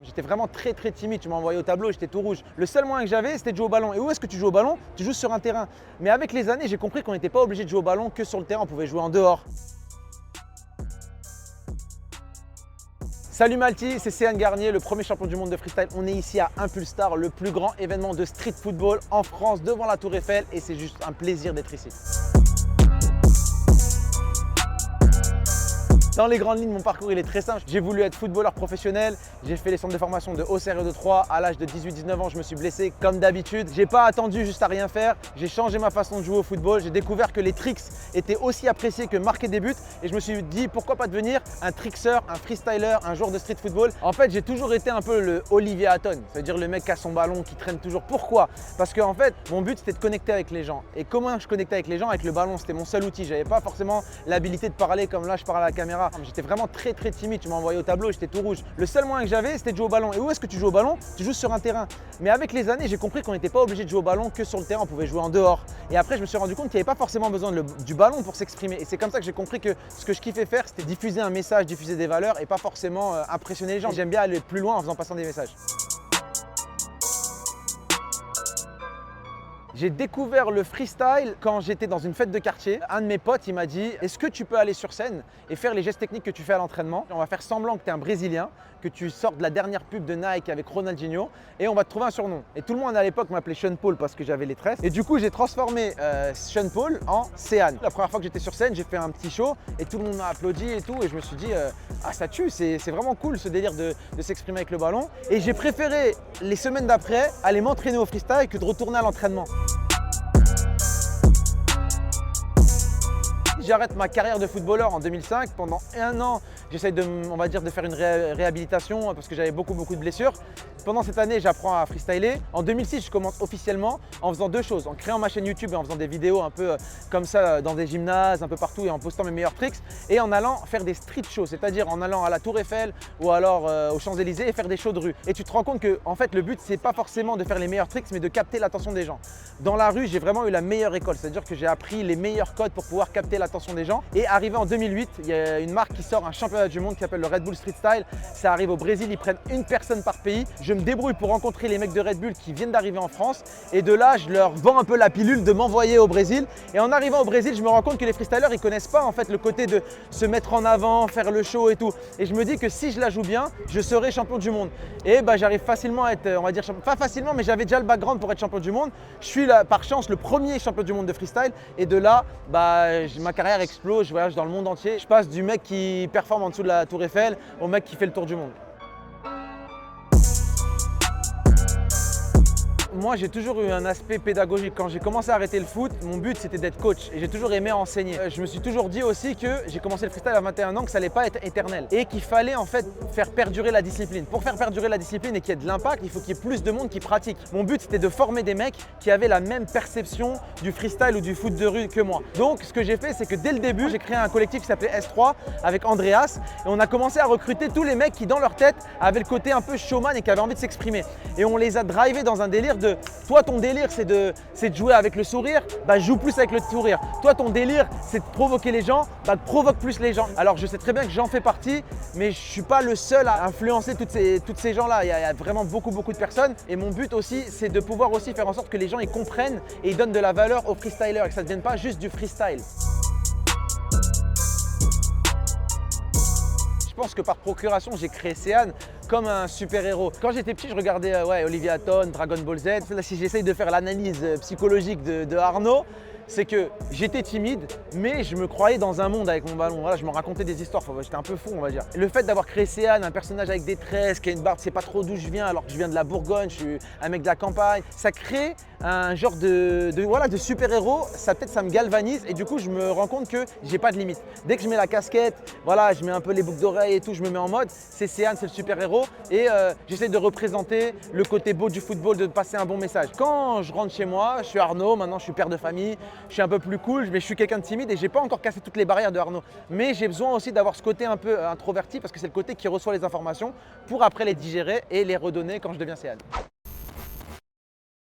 J'étais vraiment très timide, tu m'as envoyé au tableau, j'étais tout rouge. Le seul moyen que j'avais, c'était de jouer au ballon. Et où est-ce que tu joues au ballon? Tu joues sur un terrain. Mais avec les années, j'ai compris qu'on n'était pas obligé de jouer au ballon que sur le terrain, on pouvait jouer en dehors. Salut Malti, c'est Céane Garnier, le premier champion du monde de freestyle. On est ici à Impulstar, le plus grand événement de street football en France, devant la Tour Eiffel, et c'est juste un plaisir d'être ici. Dans les grandes lignes, mon parcours il est très simple. J'ai voulu être footballeur professionnel. J'ai fait les centres de formation de Auxerre et de Troyes. À l'âge de 18-19 ans, je me suis blessé comme d'habitude. J'ai pas attendu juste à rien faire. J'ai changé ma façon de jouer au football. J'ai découvert que les tricks étaient aussi appréciés que marquer des buts. Et je me suis dit pourquoi pas devenir un trickster, un freestyler, un joueur de street football. En fait, j'ai toujours été un peu le Olivier Hatton, c'est-à-dire le mec qui a son ballon, qui traîne toujours. Pourquoi? Parce que en fait, mon but c'était de connecter avec les gens. Et comment je connectais avec les gens? Avec le ballon, c'était mon seul outil. J'avais pas forcément l'habilité de parler comme là je parle à la caméra. J'étais vraiment très timide, tu m'as envoyé au tableau, j'étais tout rouge. Le seul moyen que j'avais, c'était de jouer au ballon. Et où est-ce que tu joues au ballon? Tu joues sur un terrain. Mais avec les années, j'ai compris qu'on n'était pas obligé de jouer au ballon que sur le terrain, on pouvait jouer en dehors. Et après, je me suis rendu compte qu'il n'y avait pas forcément besoin du ballon pour s'exprimer. Et c'est comme ça que j'ai compris que ce que je kiffais faire, c'était diffuser un message, diffuser des valeurs et pas forcément impressionner les gens. J'aime bien aller plus loin en faisant passer des messages. J'ai découvert le freestyle quand j'étais dans une fête de quartier. Un de mes potes, il m'a dit « Est-ce que tu peux aller sur scène et faire les gestes techniques que tu fais à l'entraînement? On va faire semblant que tu es un Brésilien, que tu sortes de la dernière pub de Nike avec Ronaldinho et on va te trouver un surnom. » Et tout le monde à l'époque m'appelait Sean Paul parce que j'avais les tresses. Et du coup, j'ai transformé Sean Paul en Céane. La première fois que j'étais sur scène, j'ai fait un petit show et tout le monde m'a applaudi et tout. Et je me suis dit ah ça tue, c'est vraiment cool ce délire de s'exprimer avec le ballon. Et j'ai préféré les semaines d'après aller m'entraîner au freestyle que de retourner à l'entraînement. J'arrête ma carrière de footballeur en 2005. Pendant un an, j'essaye de faire une réhabilitation parce que j'avais beaucoup de blessures. Pendant cette année, j'apprends à freestyler. En 2006, je commence officiellement en faisant deux choses. En créant ma chaîne YouTube et en faisant des vidéos un peu comme ça dans des gymnases, un peu partout et en postant mes meilleurs tricks. Et en allant faire des street shows, c'est-à-dire en allant à la Tour Eiffel ou alors aux Champs-Élysées et faire des shows de rue. Et tu te rends compte que en fait, le but, c'est pas forcément de faire les meilleurs tricks, mais de capter l'attention des gens. Dans la rue, j'ai vraiment eu la meilleure école, c'est-à-dire que j'ai appris les meilleurs codes pour pouvoir capter l'attention des gens. Et arrivé en 2008, il y a une marque qui sort un championnat du monde qui s'appelle le Red Bull Street Style. Ça arrive au Brésil, ils prennent une personne par pays. Je me débrouille pour rencontrer les mecs de Red Bull qui viennent d'arriver en France. Et de là, je leur vends un peu la pilule de m'envoyer au Brésil. Et en arrivant au Brésil, je me rends compte que les freestylers, ils connaissent pas en fait le côté de se mettre en avant, faire le show et tout. Et je me dis que si je la joue bien, je serai champion du monde. Et j'arrive facilement à être, on va dire, pas facilement, mais j'avais déjà le background pour être champion du monde. Je suis là, par chance le premier champion du monde de freestyle. Et de là, ma carrière explose. Je voyage dans le monde entier. Je passe du mec qui performe en dessous de la Tour Eiffel au mec qui fait le tour du monde. Moi, j'ai toujours eu un aspect pédagogique. Quand j'ai commencé à arrêter le foot, mon but c'était d'être coach et j'ai toujours aimé enseigner. Je me suis toujours dit aussi que j'ai commencé le freestyle à 21 ans, que ça n'allait pas être éternel et qu'il fallait en fait faire perdurer la discipline. Pour faire perdurer la discipline et qu'il y ait de l'impact, il faut qu'il y ait plus de monde qui pratique. Mon but c'était de former des mecs qui avaient la même perception du freestyle ou du foot de rue que moi. Donc ce que j'ai fait, c'est que dès le début, j'ai créé un collectif qui s'appelait S3 avec Andreas et on a commencé à recruter tous les mecs qui dans leur tête avaient le côté un peu showman et qui avaient envie de s'exprimer. Et on les a drivés dans un délire de toi ton délire c'est de jouer avec le sourire, joue plus avec le sourire. Toi ton délire c'est de provoquer les gens, provoque plus les gens. Alors je sais très bien que j'en fais partie, mais je ne suis pas le seul à influencer toutes ces gens-là. Il y a vraiment beaucoup de personnes et mon but aussi c'est de pouvoir aussi faire en sorte que les gens ils comprennent et ils donnent de la valeur aux freestylers et que ça ne devienne pas juste du freestyle. Je pense que par procuration, j'ai créé Céane comme un super-héros. Quand j'étais petit, je regardais Olivier Hatton, Dragon Ball Z. Là, si j'essaye de faire l'analyse psychologique de Arnaud, c'est que j'étais timide, mais je me croyais dans un monde avec mon ballon. Voilà, je me racontais des histoires, j'étais un peu fou, on va dire. Le fait d'avoir créé Céane, un personnage avec des tresses, qui a une barbe, c'est pas trop d'où je viens, alors que je viens de la Bourgogne, je suis un mec de la campagne, ça crée un genre de super-héros, ça me galvanise et du coup, je me rends compte que j'ai pas de limite. Dès que je mets la casquette, voilà, je mets un peu les boucles d'oreilles et tout, je me mets en mode, c'est Céane, c'est le super-héros et j'essaie de représenter le côté beau du football, de passer un bon message. Quand je rentre chez moi, je suis Arnaud, maintenant je suis père de famille, je suis un peu plus cool, mais je suis quelqu'un de timide et j'ai pas encore cassé toutes les barrières de Arnaud. Mais j'ai besoin aussi d'avoir ce côté un peu introverti parce que c'est le côté qui reçoit les informations pour après les digérer et les redonner quand je deviens Céane.